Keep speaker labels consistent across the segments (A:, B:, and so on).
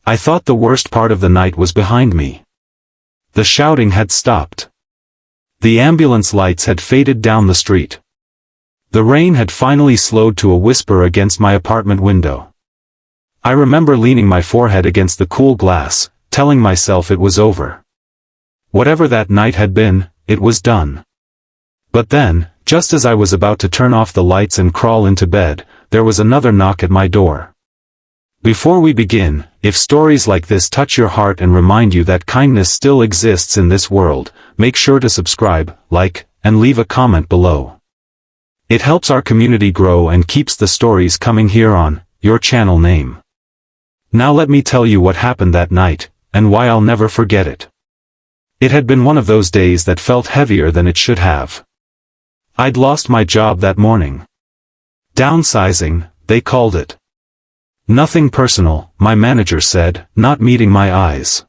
A: I thought the worst part of the night was behind me. The shouting had stopped. The ambulance lights had faded down the street. The rain had finally slowed to a whisper against my apartment window. I remember leaning my forehead against the cool glass, telling myself it was over. Whatever that night had been, it was done. But then, just as I was about to turn off the lights and crawl into bed, there was another knock at my door. Before we begin, if stories like this touch your heart and remind you that kindness still exists in this world, make sure to subscribe, like, and leave a comment below. It helps our community grow and keeps the stories coming here on your channel name. Now let me tell you what happened that night, and why I'll never forget it. It had been one of those days that felt heavier than it should have. I'd lost my job that morning. Downsizing, they called it. Nothing personal, my manager said, not meeting my eyes.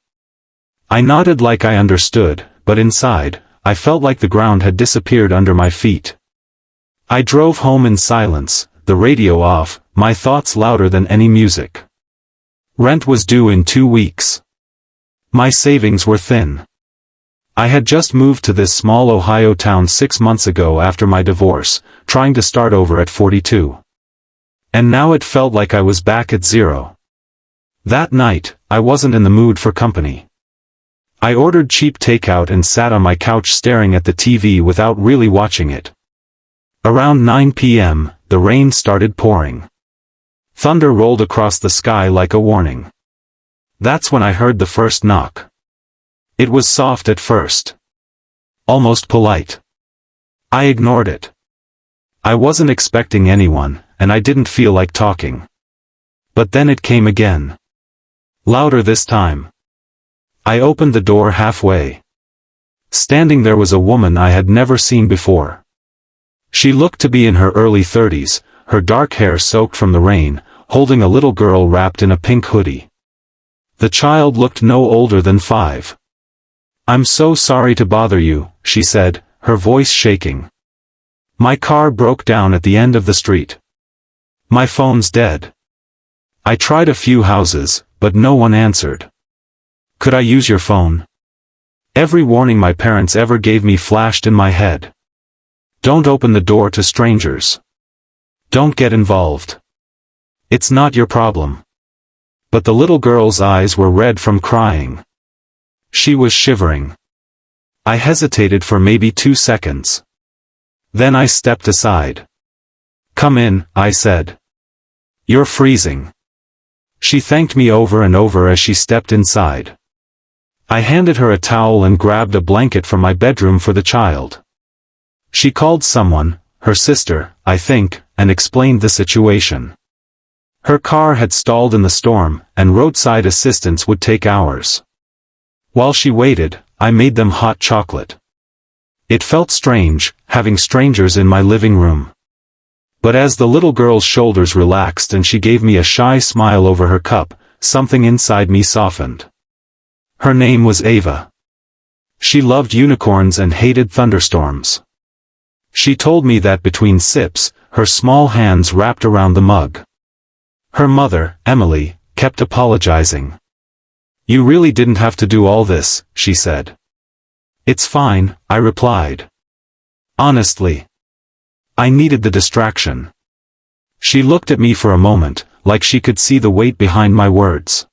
A: I nodded like I understood, but inside, I felt like the ground had disappeared under my feet. I drove home in silence, the radio off, my thoughts louder than any music. Rent was due in 2 weeks. My savings were thin. I had just moved to this small Ohio town 6 months ago after my divorce, trying to start over at 42. And now it felt like I was back at zero. That night, I wasn't in the mood for company. I ordered cheap takeout and sat on my couch staring at the TV without really watching it. Around 9 p.m., the rain started pouring. Thunder rolled across the sky like a warning. That's when I heard the first knock. It was soft at first. Almost polite. I ignored it. I wasn't expecting anyone, and I didn't feel like talking. But then it came again. Louder this time. I opened the door halfway. Standing there was a woman I had never seen before. She looked to be in her early 30s, her dark hair soaked from the rain, holding a little girl wrapped in a pink hoodie. The child looked no older than 5. "I'm so sorry to bother you," she said, her voice shaking. "My car broke down at the end of the street. My phone's dead. I tried a few houses, but no one answered. Could I use your phone?" Every warning my parents ever gave me flashed in my head. Don't open the door to strangers. Don't get involved. It's not your problem. But the little girl's eyes were red from crying. She was shivering. I hesitated for maybe 2 seconds. Then I stepped aside. "Come in," I said. "You're freezing." She thanked me over and over as she stepped inside. I handed her a towel and grabbed a blanket from my bedroom for the child. She called someone, her sister, I think, and explained the situation. Her car had stalled in the storm, and roadside assistance would take hours. While she waited, I made them hot chocolate. It felt strange, having strangers in my living room. But as the little girl's shoulders relaxed and she gave me a shy smile over her cup, something inside me softened. Her name was Ava. She loved unicorns and hated thunderstorms. She told me that between sips, her small hands wrapped around the mug. Her mother, Emily, kept apologizing. "You really didn't have to do all this," she said. "It's fine," I replied. Honestly, I needed the distraction. She looked at me for a moment, like she could see the weight behind my words.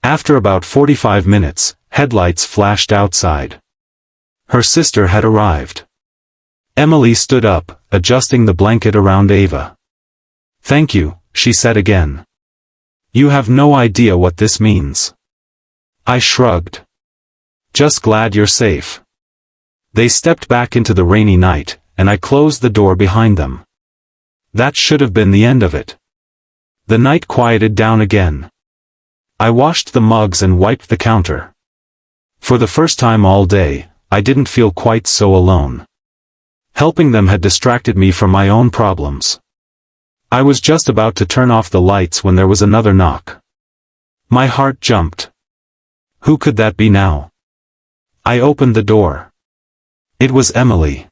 A: After about 45 minutes, headlights flashed outside. Her sister had arrived. Emily stood up, adjusting the blanket around Ava. "Thank you," she said again. "You have no idea what this means." I shrugged. "Just glad you're safe." They stepped back into the rainy night, and I closed the door behind them. That should have been the end of it. The night quieted down again. I washed the mugs and wiped the counter. For the first time all day, I didn't feel quite so alone. Helping them had distracted me from my own problems. I was just about to turn off the lights when there was another knock. My heart jumped. Who could that be now? I opened the door. It was Emily.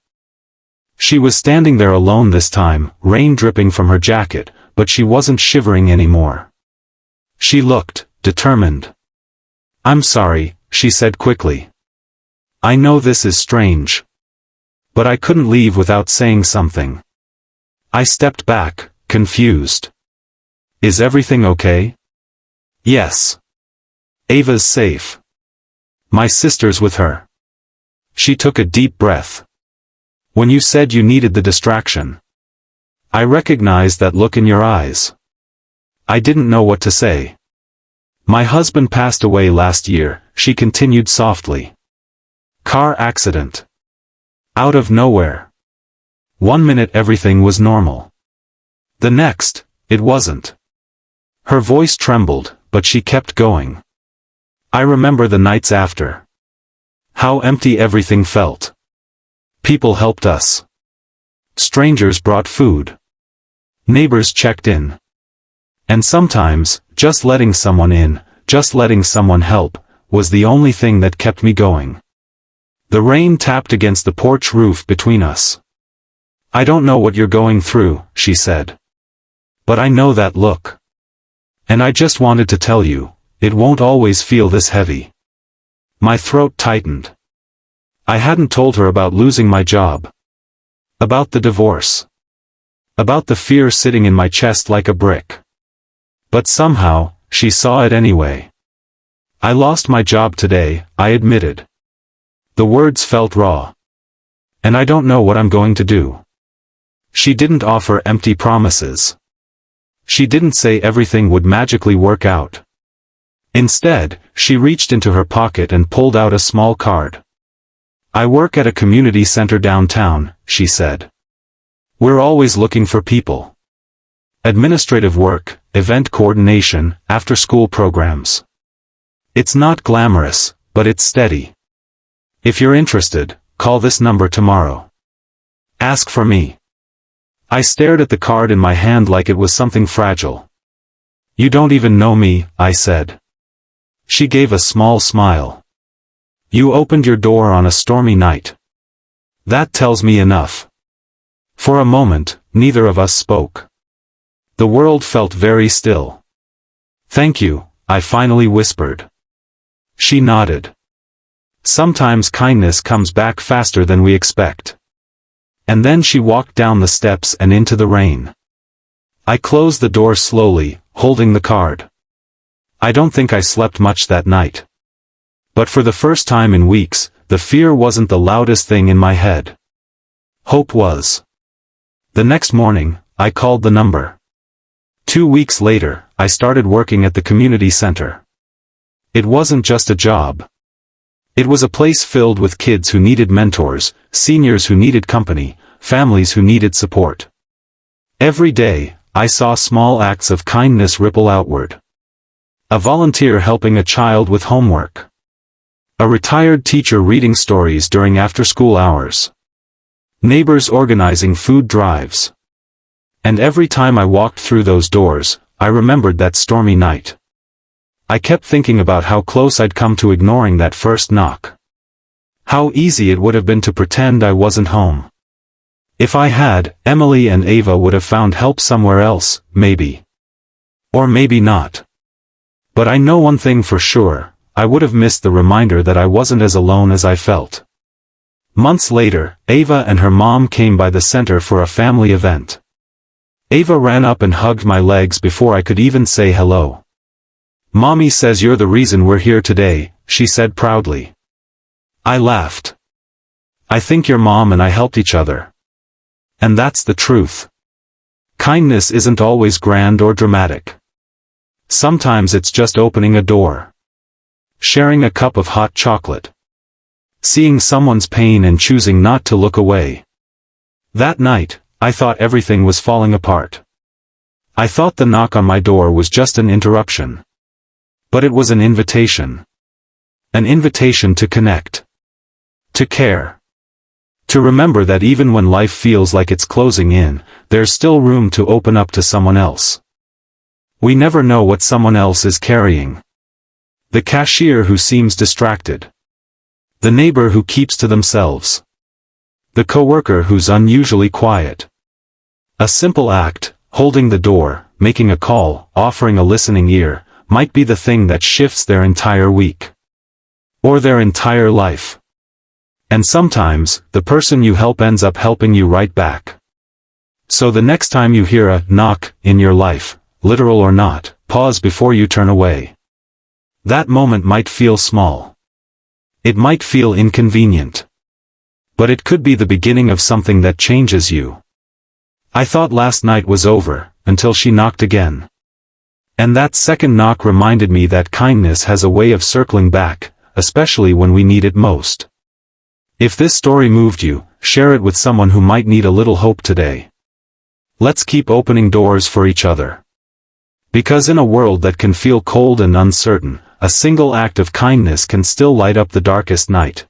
A: She was standing there alone this time, rain dripping from her jacket, but she wasn't shivering anymore. She looked determined. "I'm sorry," she said quickly. "I know this is strange. But I couldn't leave without saying something." I stepped back, confused. "Is everything okay?" "Yes. Ava's safe. My sister's with her." She took a deep breath. "When you said you needed the distraction, I recognized that look in your eyes." I didn't know what to say. "My husband passed away last year," she continued softly. "Car accident. Out of nowhere. 1 minute everything was normal. The next, it wasn't." Her voice trembled, but she kept going. "I remember the nights after. How empty everything felt. People helped us. Strangers brought food. Neighbors checked in. And sometimes, just letting someone in, just letting someone help, was the only thing that kept me going." The rain tapped against the porch roof between us. "I don't know what you're going through," she said. "But I know that look. And I just wanted to tell you, it won't always feel this heavy." My throat tightened. I hadn't told her about losing my job. About the divorce. About the fear sitting in my chest like a brick. But somehow, she saw it anyway. "I lost my job today," I admitted. The words felt raw. "And I don't know what I'm going to do." She didn't offer empty promises. She didn't say everything would magically work out. Instead, she reached into her pocket and pulled out a small card. "I work at a community center downtown," she said. "We're always looking for people. Administrative work, event coordination, after-school programs. It's not glamorous, but it's steady. If you're interested, call this number tomorrow. Ask for me." I stared at the card in my hand like it was something fragile. "You don't even know me," I said. She gave a small smile. "You opened your door on a stormy night. That tells me enough." For a moment, neither of us spoke. The world felt very still. "Thank you," I finally whispered. She nodded. Sometimes kindness comes back faster than we expect. And then she walked down the steps and into the rain. I closed the door slowly, holding the card. I don't think I slept much that night. But for the first time in weeks, the fear wasn't the loudest thing in my head. Hope was. The next morning, I called the number. 2 weeks later, I started working at the community center. It wasn't just a job. It was a place filled with kids who needed mentors, seniors who needed company, families who needed support. Every day, I saw small acts of kindness ripple outward. A volunteer helping a child with homework. A retired teacher reading stories during after-school hours. Neighbors organizing food drives. And every time I walked through those doors, I remembered that stormy night. I kept thinking about how close I'd come to ignoring that first knock. How easy it would have been to pretend I wasn't home. If I had, Emily and Ava would have found help somewhere else, maybe. Or maybe not. But I know one thing for sure, I would have missed the reminder that I wasn't as alone as I felt. Months later, Ava and her mom came by the center for a family event. Ava ran up and hugged my legs before I could even say hello. "Mommy says you're the reason we're here today," she said proudly. I laughed. "I think your mom and I helped each other. And that's the truth. Kindness isn't always grand or dramatic. Sometimes it's just opening a door. Sharing a cup of hot chocolate. Seeing someone's pain and choosing not to look away." That night, I thought everything was falling apart. I thought the knock on my door was just an interruption. But it was an invitation. An invitation to connect. To care. To remember that even when life feels like it's closing in, there's still room to open up to someone else. We never know what someone else is carrying. The cashier who seems distracted. The neighbor who keeps to themselves. The coworker who's unusually quiet. A simple act, holding the door, making a call, offering a listening ear, might be the thing that shifts their entire week. Or their entire life. And sometimes, the person you help ends up helping you right back. So the next time you hear a knock in your life, literal or not, pause before you turn away. That moment might feel small. It might feel inconvenient. But it could be the beginning of something that changes you. I thought last night was over, until she knocked again. And that second knock reminded me that kindness has a way of circling back, especially when we need it most. If this story moved you, share it with someone who might need a little hope today. Let's keep opening doors for each other. Because in a world that can feel cold and uncertain, a single act of kindness can still light up the darkest night.